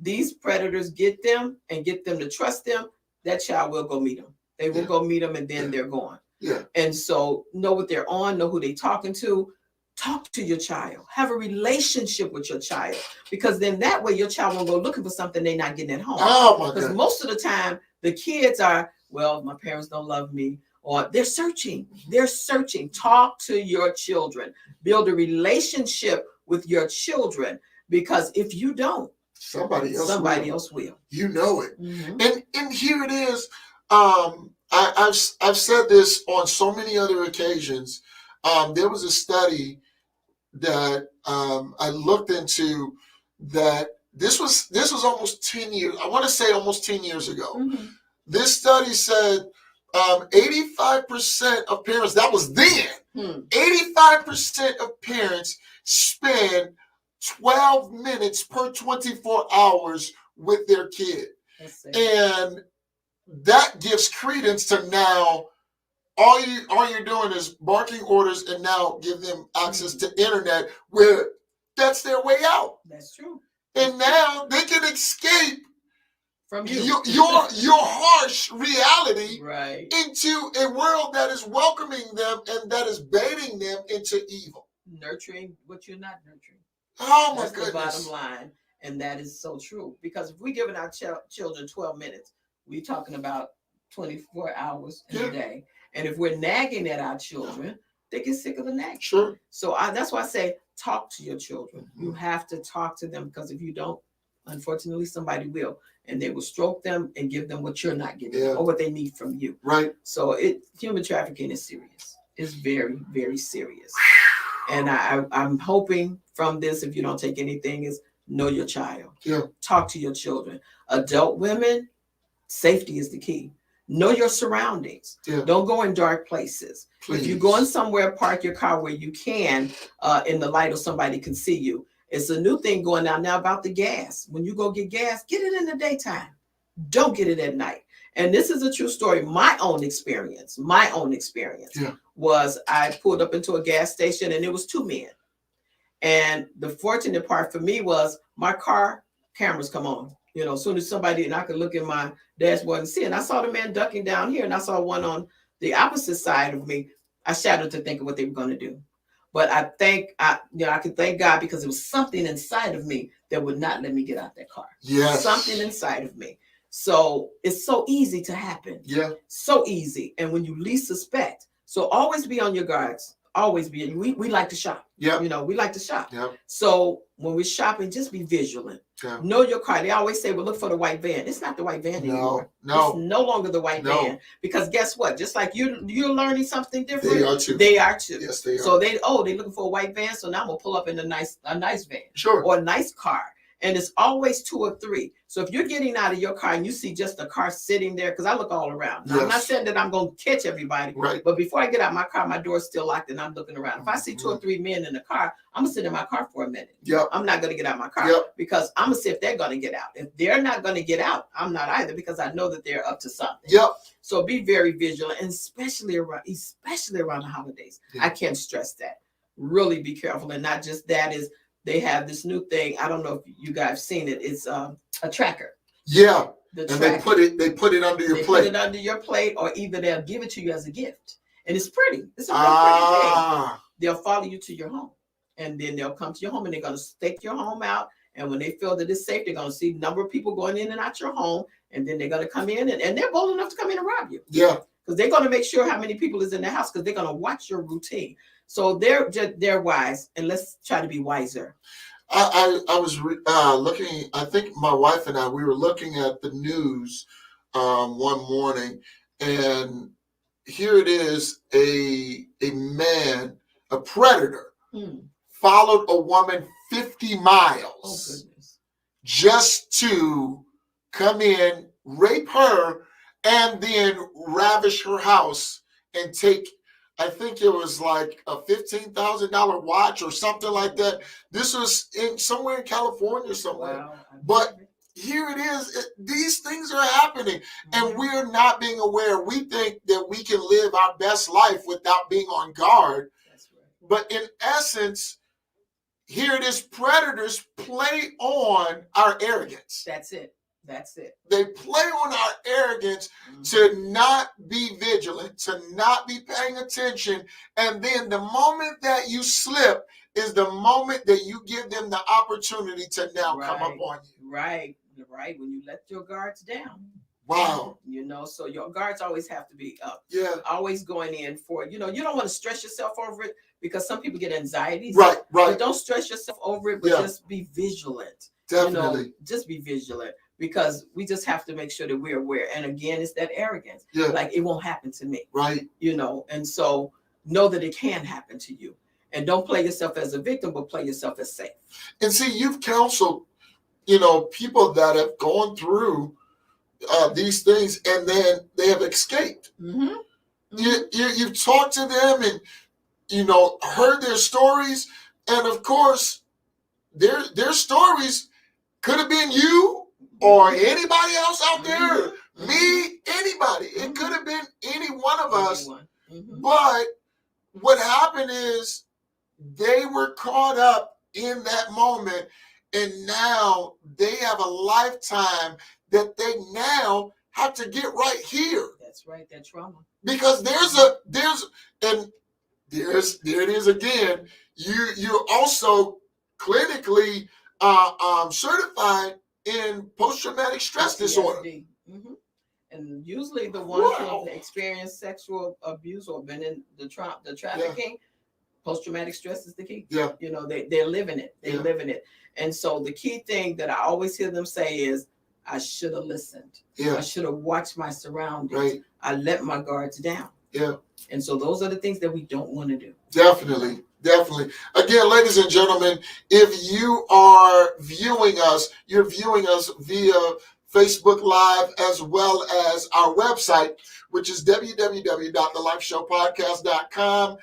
[SPEAKER 2] these predators get them and get them to trust them, that child will go meet them. They will go meet them and then they're gone.
[SPEAKER 1] Yeah.
[SPEAKER 2] And so know what they're on, know who they're talking to. Talk to your child. Have a relationship with your child. Because then that way your child won't go looking for something they're not getting at home.
[SPEAKER 1] Oh my God.
[SPEAKER 2] Because most of the time the kids are, well, my parents don't love me. Or they're searching. Talk to your children. Build a relationship with your children. Because if you don't, somebody else will.
[SPEAKER 1] You know it. And here it is. I've said this on so many other occasions. There was a study that I looked into that this was almost 10 years. I want to say almost 10 years ago. This study said 85% of parents, that was then, 85% of parents spend 12 minutes per 24 hours with their kid. And that gives credence to now all you're doing is barking orders and now give them access to internet where that's their way out.
[SPEAKER 2] That's true.
[SPEAKER 1] And now they can escape
[SPEAKER 2] from you.
[SPEAKER 1] your harsh reality
[SPEAKER 2] right.
[SPEAKER 1] into a world that is welcoming them and that is baiting them into evil.
[SPEAKER 2] Nurturing what you're not nurturing.
[SPEAKER 1] Oh my
[SPEAKER 2] That's
[SPEAKER 1] goodness.
[SPEAKER 2] The bottom line. And that is so true. Because if we're giving our children 12 minutes, we're talking about 24 hours in a day. And if we're nagging at our children, they get sick of the nag.
[SPEAKER 1] Sure.
[SPEAKER 2] So that's why I say talk to your children. You have to talk to them, because if you don't, unfortunately, somebody will. And they will stroke them and give them what you're not getting or what they need from you.
[SPEAKER 1] Right.
[SPEAKER 2] So human trafficking is serious. It's very, very serious. And I'm hoping from this, if you don't take anything, is know your child.
[SPEAKER 1] Yeah.
[SPEAKER 2] Talk to your children. Adult women, safety is the key. Know your surroundings.
[SPEAKER 1] Yeah.
[SPEAKER 2] Don't go in dark places.
[SPEAKER 1] Please.
[SPEAKER 2] If you're going somewhere, park your car where you can in the light or somebody can see you. It's a new thing going on now about the gas. When you go get gas, get it in the daytime. Don't get it at night. And this is a true story. My own experience was I pulled up into a gas station and it was two men. And the fortunate part for me was my car cameras come on. As soon as somebody, and I could look in my dashboard and see. And I saw the man ducking down here, and I saw one on the opposite side of me. I shuddered to think of what they were going to do. But I could thank God, because it was something inside of me that would not let me get out that car.
[SPEAKER 1] Yes.
[SPEAKER 2] Something inside of me. So it's so easy to happen.
[SPEAKER 1] Yeah.
[SPEAKER 2] So easy. And when you least suspect. So always be on your guards. Always be. We like to shop.
[SPEAKER 1] Yeah.
[SPEAKER 2] We like to shop.
[SPEAKER 1] Yeah.
[SPEAKER 2] So when we're shopping, just be vigilant.
[SPEAKER 1] Yeah.
[SPEAKER 2] Know your car. They always say, well, look for the white van. It's not the white van anymore.
[SPEAKER 1] No.
[SPEAKER 2] It's no longer the white van. Because guess what? Just like you're learning something different.
[SPEAKER 1] They are too.
[SPEAKER 2] Yes,
[SPEAKER 1] they are.
[SPEAKER 2] So they're looking for a white van. So now I'm gonna pull up in a nice van.
[SPEAKER 1] Sure.
[SPEAKER 2] Or a nice car. And it's always 2 or 3. So if you're getting out of your car and you see just a car sitting there, because I look all around. Now, I'm not saying that I'm going to catch everybody, but before I get out my car, my door's still locked and I'm looking around. If I see 2 or 3 men in the car, I'm going to sit in my car for a minute. I'm not going to get out my car because I'm going to see if they're going to get out. If they're not going to get out, I'm not either, because I know that they're up to something. So be very vigilant, and especially around the holidays. I can't stress that. Really be careful. And not just that, is they have this new thing. I don't know if you guys have seen it. It's a tracker.
[SPEAKER 1] Yeah.
[SPEAKER 2] The
[SPEAKER 1] and
[SPEAKER 2] tracker.
[SPEAKER 1] they put it under your plate.
[SPEAKER 2] Put it under your plate, or either they'll give it to you as a gift. And it's pretty. It's a real pretty thing. They'll follow you to your home. And then they'll come to your home and they're going to stake your home out. And when they feel that it's safe, they're going to see a number of people going in and out your home. And then they're going to come in and they're bold enough to come in and rob you. Yeah. Because they're going to make sure how many people is in the house, because they're going to watch your routine. So they're wise, and let's try to be wiser.
[SPEAKER 1] I was looking, I think my wife and we were looking at the news one morning, and here it is, a man, a predator, followed a woman 50 miles just to come in, rape her, and then ravish her house and take, I think it was like a $15,000 watch or something like that. This was somewhere in California somewhere. Wow. But here it is. These things are happening, and we're not being aware. We think that we can live our best life without being on guard. That's right. But in essence, here it is. Predators play on our arrogance.
[SPEAKER 2] That's it. That's it.
[SPEAKER 1] They play on our arrogance to not be vigilant, to not be paying attention. And then the moment that you slip is the moment that you give them the opportunity to now come up on you.
[SPEAKER 2] Right. When you let your guards down.
[SPEAKER 1] Wow.
[SPEAKER 2] So your guards always have to be up.
[SPEAKER 1] Yeah.
[SPEAKER 2] Always going in for, you don't want to stress yourself over it, because some people get anxiety.
[SPEAKER 1] Right.
[SPEAKER 2] But don't stress yourself over it, but just be vigilant.
[SPEAKER 1] Definitely.
[SPEAKER 2] Just be vigilant. Because we just have to make sure that we're aware. And again, it's that arrogance.
[SPEAKER 1] Yeah.
[SPEAKER 2] Like, it won't happen to me.
[SPEAKER 1] Right.
[SPEAKER 2] And so know that it can happen to you. And don't play yourself as a victim, but play yourself as safe.
[SPEAKER 1] And see, you've counseled, people that have gone through these things and then they have escaped. Mm-hmm. You've talked to them and, heard their stories. And of course, their stories could have been you, or anybody else out there, me, anybody. It could have been any one of us. But what happened is they were caught up in that moment, and now they have a lifetime that they now have to get right here.
[SPEAKER 2] That's right, that trauma.
[SPEAKER 1] Because there it is again. You're also clinically certified in post-traumatic stress disorder.
[SPEAKER 2] And usually the ones who have experienced sexual abuse or been in the trafficking, post-traumatic stress is the key. Yeah. They're living it. They're living it. And so the key thing that I always hear them say is, I should have listened. Yeah. I should have watched my surroundings. Right. I let my guards down. Yeah. And so those are the things that we don't want to do. Definitely. Again, ladies and gentlemen, if you are viewing us, you're viewing us via Facebook Live as well as our website, which is www.thelifeshowpodcast.com.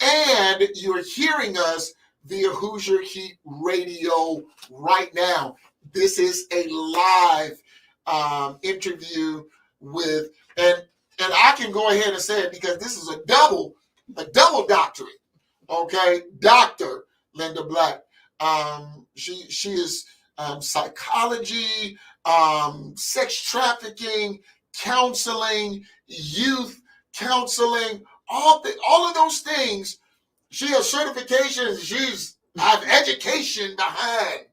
[SPEAKER 2] And you're hearing us via Hoosier Heat Radio right now. This is a live interview with, and I can go ahead and say it because this is a double doctorate. Okay, Dr. Linda Black. She is psychology, sex trafficking, counseling, youth counseling, all of those things. She has certifications. She's have education behind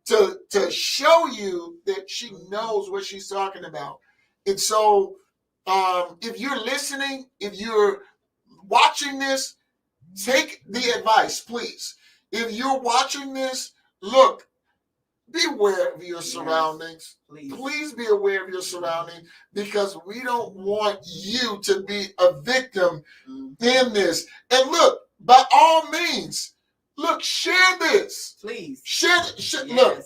[SPEAKER 2] to show you that she knows what she's talking about. And so, if you're listening, if you're watching this, take the advice, please. If you're watching this, look, be aware of your surroundings. Please be aware of your surroundings, because we don't want you to be a victim in this. And look, by all means, look, share this. Please. Share. Yes. Look,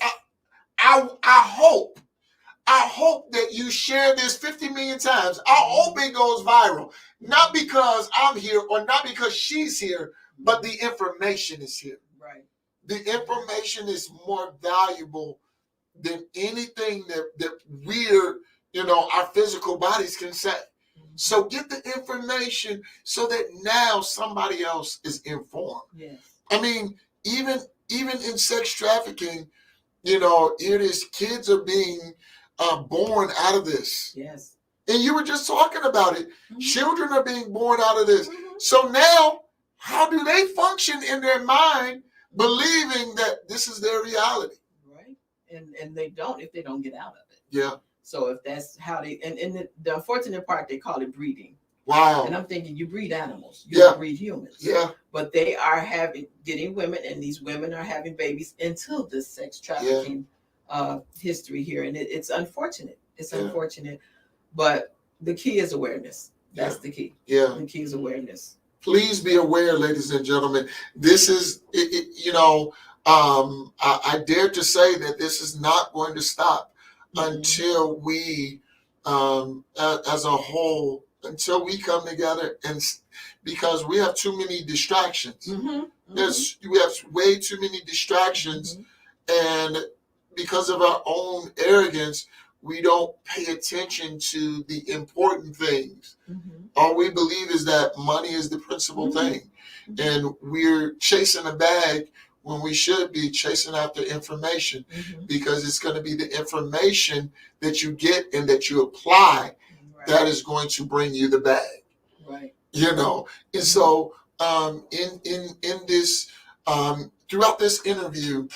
[SPEAKER 1] I hope that you share this 50 million times. I hope it goes viral. Not because I'm here or not because she's here, but the information is here.
[SPEAKER 2] Right.
[SPEAKER 1] The information is more valuable than anything that we're, our physical bodies can say. So get the information so that now somebody else is informed.
[SPEAKER 2] Yes.
[SPEAKER 1] I mean, even in sex trafficking, it is kids are being born out of this.
[SPEAKER 2] Yes.
[SPEAKER 1] And you were just talking about it.
[SPEAKER 2] Mm-hmm.
[SPEAKER 1] Children are being born out of this. Mm-hmm. So now, how do they function in their mind believing that this is their reality?
[SPEAKER 2] Right. And they don't if they don't get out of it.
[SPEAKER 1] Yeah.
[SPEAKER 2] So if that's how they, and the unfortunate part, they call it breeding.
[SPEAKER 1] Wow.
[SPEAKER 2] And I'm thinking you breed animals, you don't breed humans.
[SPEAKER 1] Yeah.
[SPEAKER 2] But they are getting women, and these women are having babies into the sex trafficking history here. And it's unfortunate. It's unfortunate. But the key is awareness. That's the key.
[SPEAKER 1] Yeah.
[SPEAKER 2] The key is awareness.
[SPEAKER 1] Please be aware, ladies and gentlemen. This is, I dare to say that this is not going to stop until we, as a whole, until we come together, and because we have too many distractions. We have way too many distractions, and because of our own arrogance, we don't pay attention to the important things. All we believe is that money is the principal thing, and we're chasing a bag when we should be chasing after information, because it's going to be the information that you get and that you apply that is going to bring you the bag.
[SPEAKER 2] Right.
[SPEAKER 1] And so in this throughout this interview,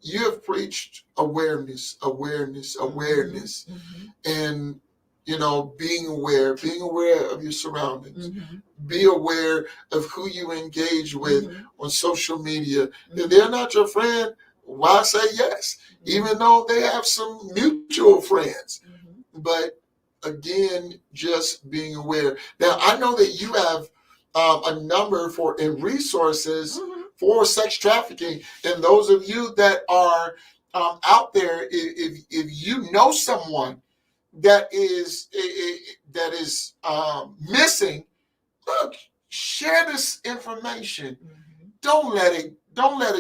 [SPEAKER 1] you have preached awareness, and being aware of your surroundings. Be aware of who you engage with on social media. If they're not your friend, why say yes? Even though they have some mutual friends. But again, just being aware. Now, I know that you have a number in resources for sex trafficking, and those of you that are out there, if you know someone that is missing, look, share this information. Don't let it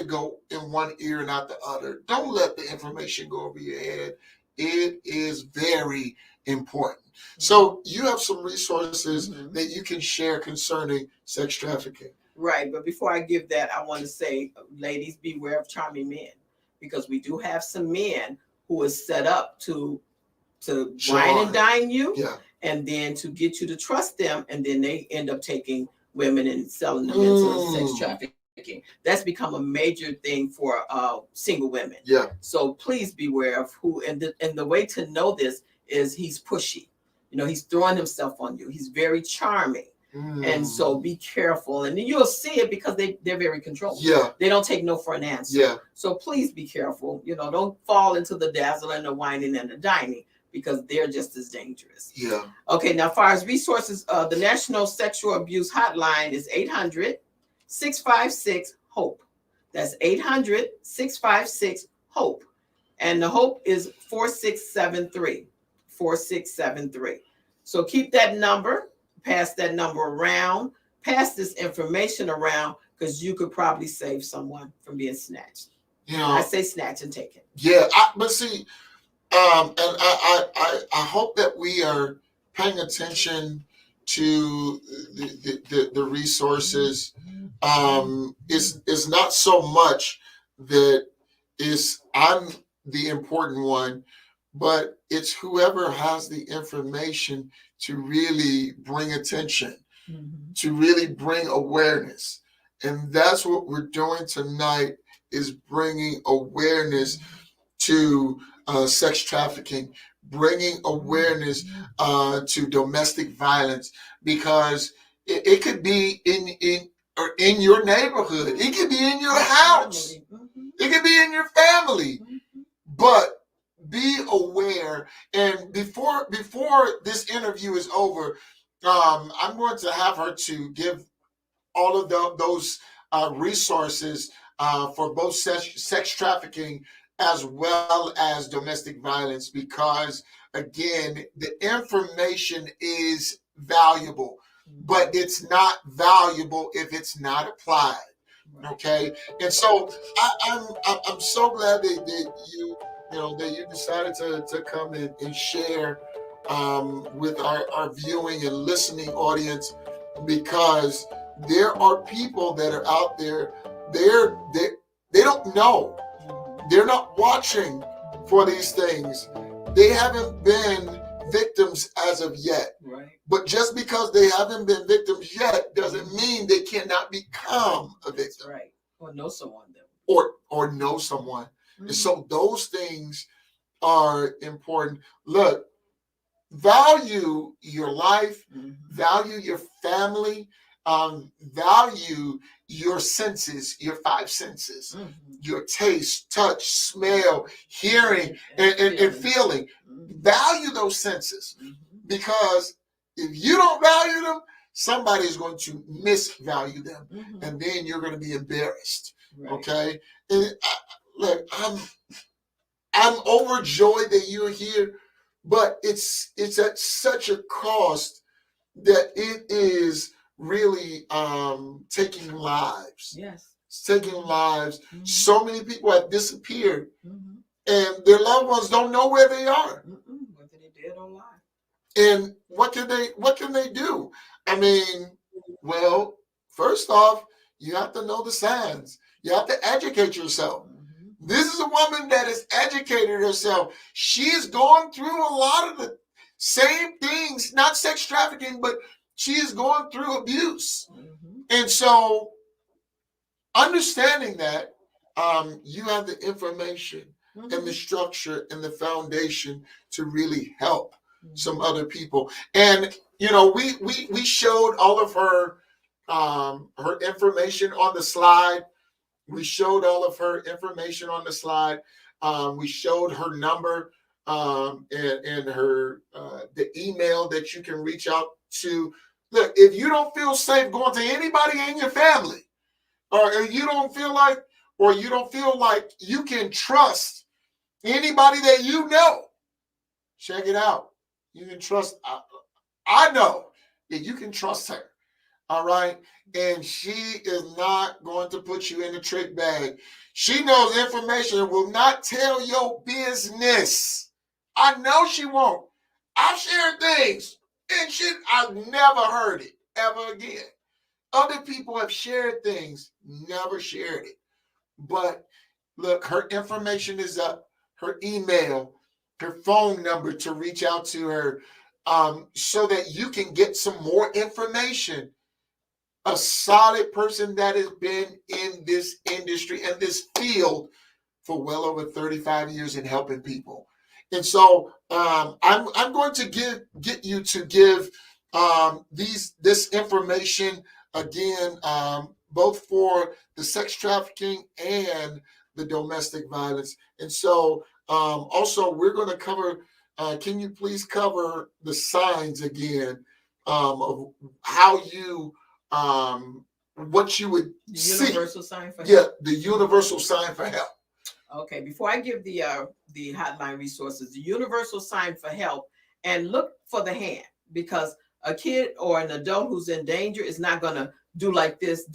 [SPEAKER 1] go in one ear and out the other. Don't let the information go over your head. It is very important. So you have some resources that you can share concerning sex trafficking.
[SPEAKER 2] Right, but before I give that, I want to say, ladies, beware of charming men, because we do have some men who is set up to wine and dine you, and then to get you to trust them, and then they end up taking women and selling them into sex trafficking. That's become a major thing for single women. Yeah. So please beware of who, and the way to know this is he's pushy. He's throwing himself on you. He's very charming. And so be careful, and then you'll see it because they're very controlled. Yeah. They don't take no for an answer. Yeah. So please be careful. Don't fall into the dazzling, the whining, and the dining, because they're just as dangerous. Yeah. Okay, now as far as resources, the National Sexual Abuse Hotline is 800-656-HOPE. That's 800-656-HOPE. And the HOPE is 4673. 4673. So keep that number, pass that number around, pass this information around, because you could probably save someone from being snatched. I say snatch and take it. Yeah, but see, and I hope that we are paying attention to the resources. It's not so much that I'm the important one, but it's whoever has the information to really bring attention, to really bring awareness. And that's what we're doing tonight, is bringing awareness to sex trafficking, bringing awareness to domestic violence, because it could be in your neighborhood, it could be in your house, it could be in your family, but be aware. And before this interview is over, I'm going to have her to give all of those resources for both sex trafficking
[SPEAKER 1] as well as domestic violence, because again, the information is valuable, but it's not valuable if it's not applied. Okay, and so I'm so glad that you decided to come and share with our viewing and listening audience, because there are people that are out there, they don't know, they're not watching for these things, they haven't been victims as of yet.
[SPEAKER 2] Right.
[SPEAKER 1] But just because they haven't been victims yet doesn't mean they cannot become a victim.
[SPEAKER 2] That's right. Or know someone that
[SPEAKER 1] or know someone. And so those things are important. Look, value your life, value your family, value your senses, your five senses, your taste, touch, smell, hearing, and feeling. Value those senses, because if you don't value them, somebody is going to misvalue them, and then you're going to be embarrassed. Right. Okay, and look, I'm overjoyed that you're here, but it's at such a cost that it is really taking lives.
[SPEAKER 2] Yes,
[SPEAKER 1] it's taking lives. So many people have disappeared, and their loved ones don't know where they are.
[SPEAKER 2] Whether they dead or alive.
[SPEAKER 1] And what can they do? I mean, well, first off, you have to know the signs. You have to educate yourself. This is a woman that has educated herself. She's gone through a lot of the same things, not sex trafficking, but she is going through abuse. And so understanding that, you have the information and the structure and the foundation to really help some other people. And we showed all of her information on the slide. We showed all of her information on the slide. We showed her number and her the email that you can reach out to. Look, if you don't feel safe going to anybody in your family, or you don't feel like you can trust anybody that you know, check it out. You can trust. I know that you can trust her. All right. And she is not going to put you in a trick bag. She knows information and will not tell your business. I know she won't. I've shared things and shit, I've never heard it ever again. Other people have shared things, never shared it. But look, her information is up, her email, her phone number to reach out to her, so that you can get some more information. A solid person that has been in this industry and this field for well over 35 years in helping people. And so I'm going to get you to give this information again, both for the sex trafficking and the domestic violence. And so also we're going to cover, can you please cover the signs again of how you, what you would see.
[SPEAKER 2] Universal sign for help.
[SPEAKER 1] Yeah, the universal sign for help.
[SPEAKER 2] Okay, before I give the hotline resources, the universal sign for help, and look for the hand, because a kid or an adult who's in danger is not going to do like this,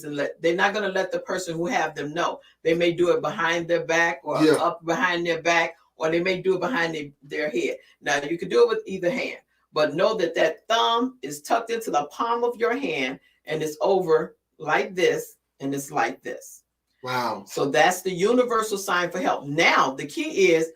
[SPEAKER 2] and they're not going to let the person who have them know. They may do it behind their back or up behind their back, or they may do it behind their head. Now, you can do it with either hand, but know that thumb is tucked into the palm of your hand and it's over like this, and it's like this.
[SPEAKER 1] Wow.
[SPEAKER 2] So that's the universal sign for help. Now, the key is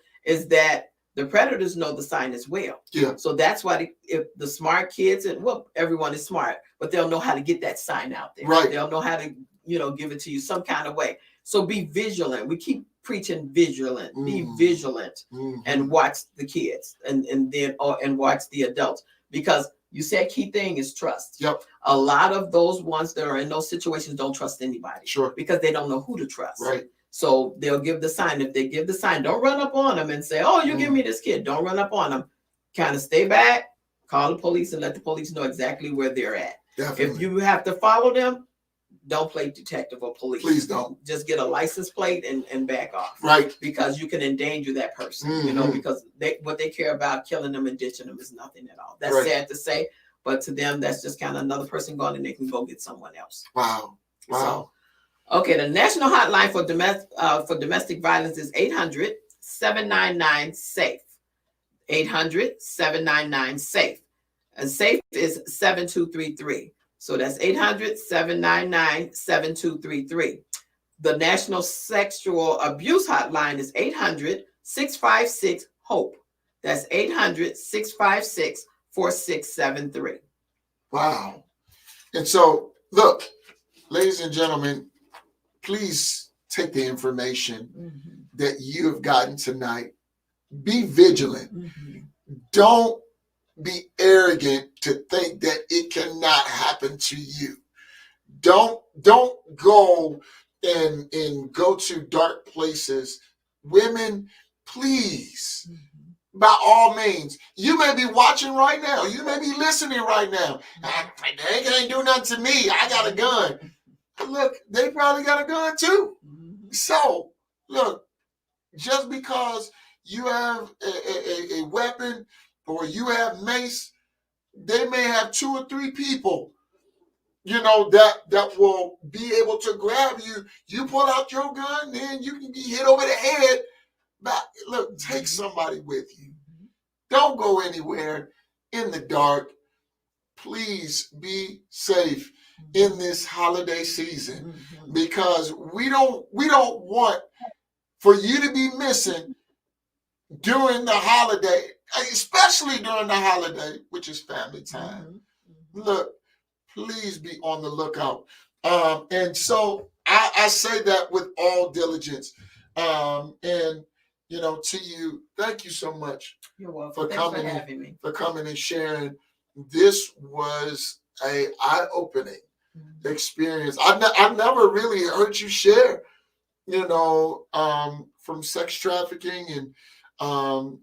[SPEAKER 2] that the predators know the sign as well.
[SPEAKER 1] Yeah.
[SPEAKER 2] So that's why if the smart kids, and everyone is smart, but they'll know how to get that sign out there.
[SPEAKER 1] Right.
[SPEAKER 2] They'll know how to, give it to you some kind of way. So be vigilant. We keep preaching vigilant. Be vigilant and watch the kids and watch the adults, because you said key thing is trust.
[SPEAKER 1] Yep.
[SPEAKER 2] A lot of those ones that are in those situations don't trust anybody.
[SPEAKER 1] Sure.
[SPEAKER 2] Because they don't know who to trust.
[SPEAKER 1] Right.
[SPEAKER 2] So they'll give the sign. If they give the sign, don't run up on them and say, "Oh, you give me this kid." Don't run up on them. Kind of stay back, call the police, and let the police know exactly where they're at.
[SPEAKER 1] Definitely.
[SPEAKER 2] If you have to follow them, don't play detective or police.
[SPEAKER 1] Please don't.
[SPEAKER 2] Just get a license plate and back off.
[SPEAKER 1] Right.
[SPEAKER 2] Because you can endanger that person, you know, because what they care about, killing them and ditching them, is nothing at all. That's sad to say, but to them, that's just kind of another person going, and they can go get someone else.
[SPEAKER 1] Wow.
[SPEAKER 2] So, okay, the national hotline for domestic violence is 800-799-SAFE. 800-799-SAFE. And SAFE is 7233. So that's 800-799-7233. The National Sexual Abuse Hotline is 800-656-HOPE. That's 800-656-4673.
[SPEAKER 1] Wow. And so, look, ladies and gentlemen, please take the information that you have gotten tonight. Be vigilant. Don't be arrogant to think that it cannot happen to you. Don't go and go to dark places. Women, please, by all means, you may be watching right now. You may be listening right now. They ain't do nothing to me. I got a gun. Look, they probably got a gun too. So, look, just because you have a weapon or you have mace, they may have 2 or 3 people, you know, that will be able to grab you. You pull out your gun, then you can get hit over the head. But look, take somebody with you. Don't go anywhere in the dark. Please be safe in this holiday season, because we don't want for you to be missing during the holiday, especially during the holiday, which is family time. Look, please be on the lookout. And so I say that with all diligence. And, you know, to you, thank you so much.
[SPEAKER 2] You're welcome.
[SPEAKER 1] For
[SPEAKER 2] Thanks
[SPEAKER 1] coming
[SPEAKER 2] for having me.
[SPEAKER 1] For coming and sharing. This was a eye-opening experience. I never really heard you share, you know, from sex trafficking and,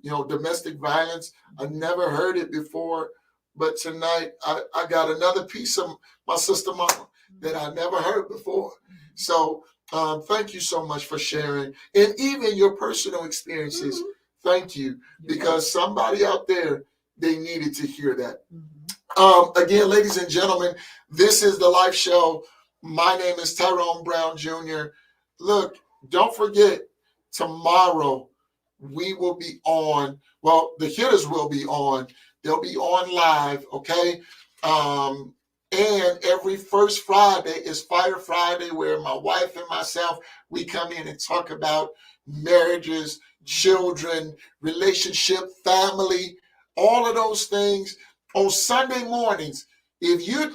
[SPEAKER 1] you know, domestic violence. I never heard it before, but tonight I got another piece of my sister mama that I never heard before. So thank you so much for sharing, and even your personal experiences. Thank you, because somebody out there, they needed to hear that. Again, ladies and gentlemen, this is the Life Show. My name is Tyrone Brown Jr. Look, don't forget, tomorrow we will be on. Well, the hitters will be on. They'll be on live, okay? And every first Friday is Fire Friday, where my wife and myself, we come in and talk about marriages, children, relationship, family, all of those things. On Sunday mornings, if you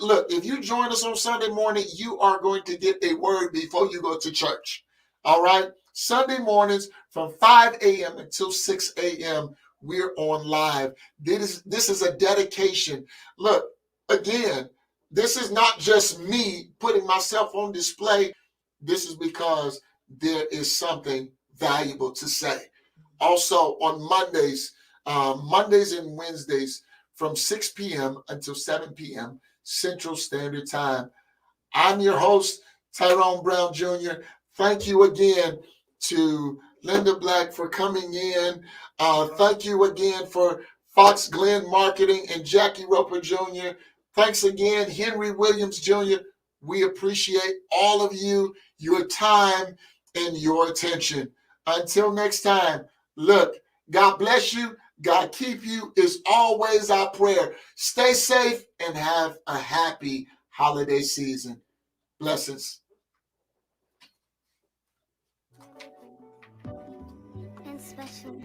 [SPEAKER 1] join us on Sunday morning, you are going to get a word before you go to church. All right? Sunday mornings from 5 a.m. until 6 a.m., we're on live. This is a dedication. Look, again, this is not just me putting myself on display. This is because there is something valuable to say. Also, on Mondays and Wednesdays, from 6 p.m. until 7 p.m. Central Standard Time. I'm your host, Tyrone Brown Jr. Thank you again to DeanBlack for coming in. Thank you again for Fox Glenn Marketing and Jackie Roper Jr. Thanks again, Henry Williams Jr. We appreciate all of you, your time, and your attention. Until next time, look, God bless you. God keep you is always our prayer. Stay safe and have a happy holiday season. Blessings.
[SPEAKER 5] And special.